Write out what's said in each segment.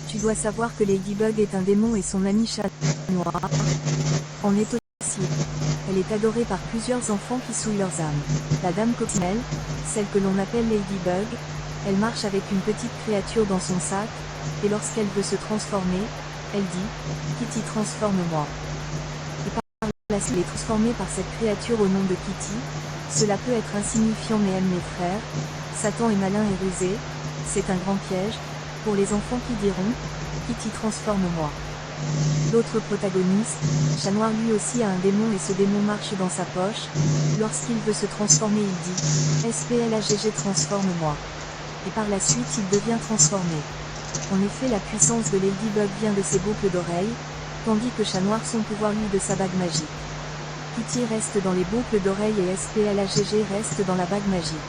Tu dois savoir que Ladybug est un démon et son ami chat noir en est aussi. Elle est adorée par plusieurs enfants qui souillent leurs âmes. La dame Coccinelle, celle que l'on appelle Ladybug, elle marche avec une petite créature dans son sac, et lorsqu'elle veut se transformer, elle dit « Kitty, transforme-moi ». Et par la suite, elle est transformée par cette créature au nom de Kitty. Cela peut être insignifiant mais aime mes frères. Satan est malin et rusé, c'est un grand piège, pour les enfants qui diront « Kitty, transforme-moi ». L'autre protagoniste, Chat Noir, lui aussi a un démon et ce démon marche dans sa poche. Lorsqu'il veut se transformer, il dit « SPLAGG, transforme-moi ». Et par la suite il devient transformé. En effet, la puissance de Ladybug vient de ses boucles d'oreilles, tandis que Chat Noir son pouvoir lui de sa bague magique. Kitty reste dans les boucles d'oreilles et SPLAGG reste dans la bague magique.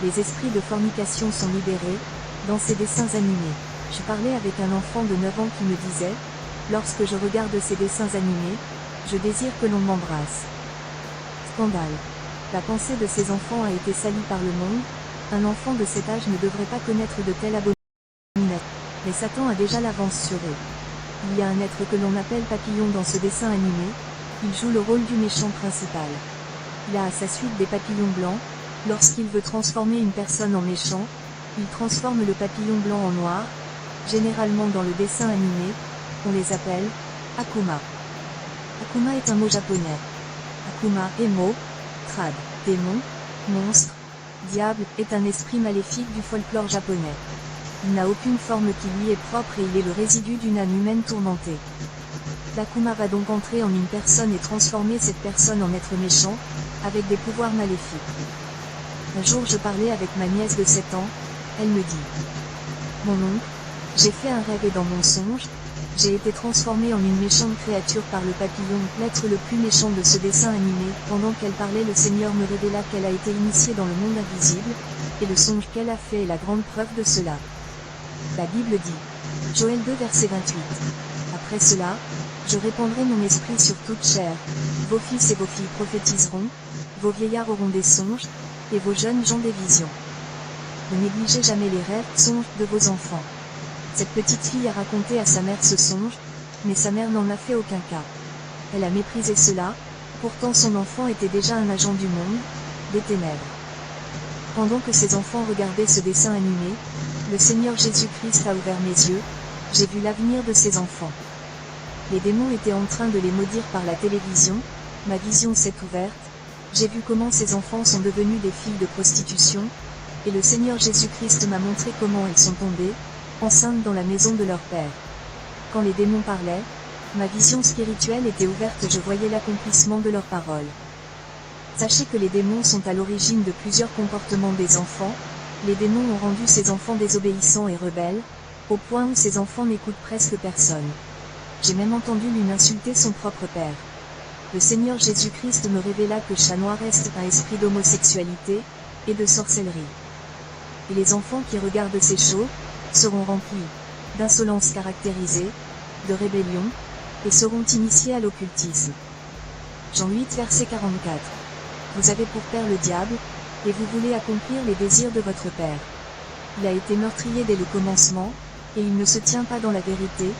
Les esprits de fornication sont libérés, dans ces dessins animés. Je parlais avec un enfant de 9 ans qui me disait « Lorsque je regarde ces dessins animés, je désire que l'on m'embrasse ». Scandale. La pensée de ces enfants a été salie par le monde. Un enfant de cet âge ne devrait pas connaître de telles abominations. Mais Satan a déjà l'avance sur eux. Il y a un être que l'on appelle Papillon dans ce dessin animé. Il joue le rôle du méchant principal. Il a à sa suite des papillons blancs. Lorsqu'il veut transformer une personne en méchant, il transforme le papillon blanc en noir. Généralement dans le dessin animé, on les appelle Akuma. Akuma est un mot japonais. Akuma est mot, trad, démon, monstre, diable, est un esprit maléfique du folklore japonais. Il n'a aucune forme qui lui est propre et il est le résidu d'une âme humaine tourmentée. L'Akuma va donc entrer en une personne et transformer cette personne en être méchant, avec des pouvoirs maléfiques. Un jour je parlais avec ma nièce de 7 ans, elle me dit « Mon oncle, j'ai fait un rêve et dans mon songe, j'ai été transformée en une méchante créature par le papillon, l'être le plus méchant de ce dessin animé. Pendant qu'elle parlait, le Seigneur me révéla qu'elle a été initiée dans le monde invisible, et le songe qu'elle a fait est la grande preuve de cela. La Bible dit, Joël 2 verset 28. Après cela, je répandrai mon esprit sur toute chair. Vos fils et vos filles prophétiseront, vos vieillards auront des songes, et vos jeunes gens des visions. Ne négligez jamais les rêves, songes de vos enfants. Cette petite fille a raconté à sa mère ce songe, mais sa mère n'en a fait aucun cas. Elle a méprisé cela, pourtant son enfant était déjà un agent du monde, des ténèbres. Pendant que ses enfants regardaient ce dessin animé, le Seigneur Jésus-Christ a ouvert mes yeux, j'ai vu l'avenir de ses enfants. Les démons étaient en train de les maudire par la télévision, ma vision s'est ouverte, j'ai vu comment ces enfants sont devenus des filles de prostitution, et le Seigneur Jésus-Christ m'a montré comment elles sont tombées, enceintes dans la maison de leur père. Quand les démons parlaient, ma vision spirituelle était ouverte et je voyais l'accomplissement de leurs paroles. Sachez que les démons sont à l'origine de plusieurs comportements des enfants. Les démons ont rendu ces enfants désobéissants et rebelles, au point où ces enfants n'écoutent presque personne. J'ai même entendu l'une insulter son propre père. Le Seigneur Jésus-Christ me révéla que Chat Noir est un esprit d'homosexualité et de sorcellerie. Et les enfants qui regardent ces shows seront remplis d'insolence caractérisée, de rébellion, et seront initiés à l'occultisme. Jean 8 verset 44. Vous avez pour père le diable, et vous voulez accomplir les désirs de votre père. Il a été meurtrier dès le commencement, et il ne se tient pas dans la vérité,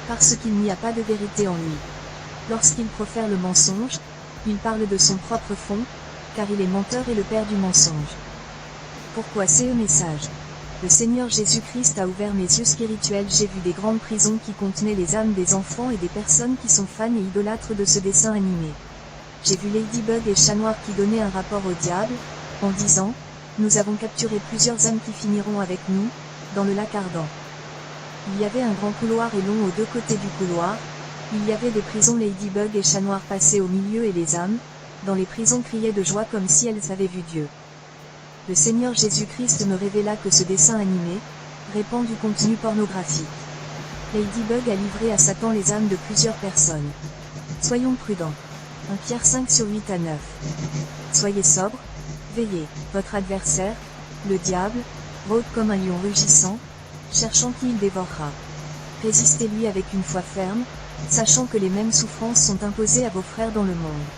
parce qu'il n'y a pas de vérité en lui. Lorsqu'il profère le mensonge, il parle de son propre fond, car il est menteur et le père du mensonge. Pourquoi ce message? Le Seigneur Jésus-Christ a ouvert mes yeux spirituels, j'ai vu des grandes prisons qui contenaient les âmes des enfants et des personnes qui sont fans et idolâtres de ce dessin animé. J'ai vu Ladybug et Chat Noir qui donnaient un rapport au diable, en disant, nous avons capturé plusieurs âmes qui finiront avec nous, dans le lac ardent. Il y avait un grand couloir et long aux deux côtés du couloir, il y avait des prisons. Ladybug et Chat Noir passaient au milieu et les âmes, dans les prisons, criaient de joie comme si elles avaient vu Dieu. Le Seigneur Jésus-Christ me révéla que ce dessin animé répand du contenu pornographique. Ladybug a livré à Satan les âmes de plusieurs personnes. Soyons prudents. 1 Pierre 5 sur 8 à 9. Soyez sobres, veillez. Votre adversaire, le diable, rôde comme un lion rugissant, cherchant qui il dévorera. Résistez-lui avec une foi ferme, sachant que les mêmes souffrances sont imposées à vos frères dans le monde.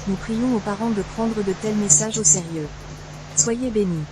Nous prions aux parents de prendre de tels messages au sérieux. Soyez bénis.